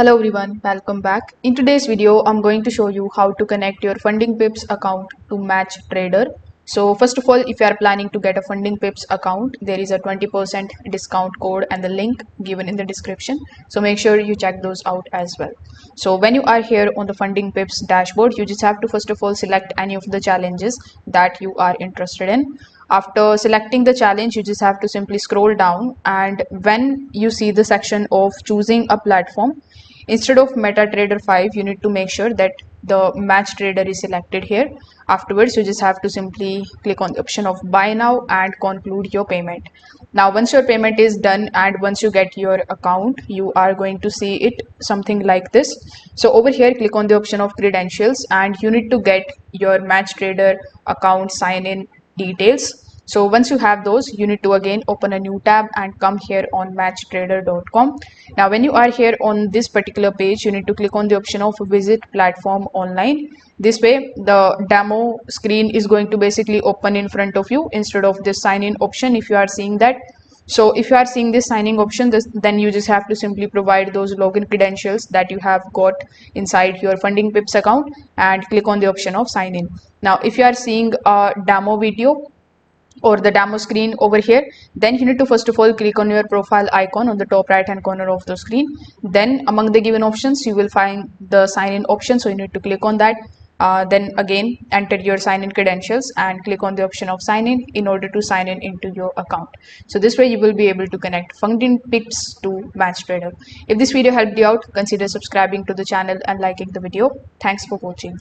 Hello everyone, welcome back. In today's video, I'm going to show you how to connect your Funding Pips account to Match Trader. So first of all, if you are planning to get a Funding Pips account, there is a 20% discount code and the link given in the description. So make sure you check those out as well. So when you are here on the Funding Pips dashboard, you just have to first of all select any of the challenges that you are interested in. After selecting the challenge, you just have to simply scroll down, and when you see the section of choosing a platform, instead of MetaTrader 5, you need to make sure that the match trader is selected here. Afterwards, you just have to simply click on the option of buy now and conclude your payment. Now, once your payment is done and once you get your account, you are going to see it something like this. So over here, click on the option of credentials and you need to get your match trader account sign in details. So once you have those, you need to again open a new tab and come here on matchtrader.com. Now, when you are here on this particular page, you need to click on the option of visit platform online. This way, the demo screen is going to basically open in front of you instead of this sign in option if you are seeing that. So if you are seeing this signing option, then you just have to simply provide those login credentials that you have got inside your Funding Pips account and click on the option of sign in. Now, if you are seeing a demo video or the demo screen over here, then you need to first of all click on your profile icon on the top right hand corner of the screen. Then among the given options, you will find the sign in option. So you need to click on that. Then again enter your sign in credentials and click on the option of sign in order to sign in into your account. So this way you will be able to connect Funding Pips to Match Trader. If this video helped you out, consider subscribing to the channel and liking the video. Thanks for watching.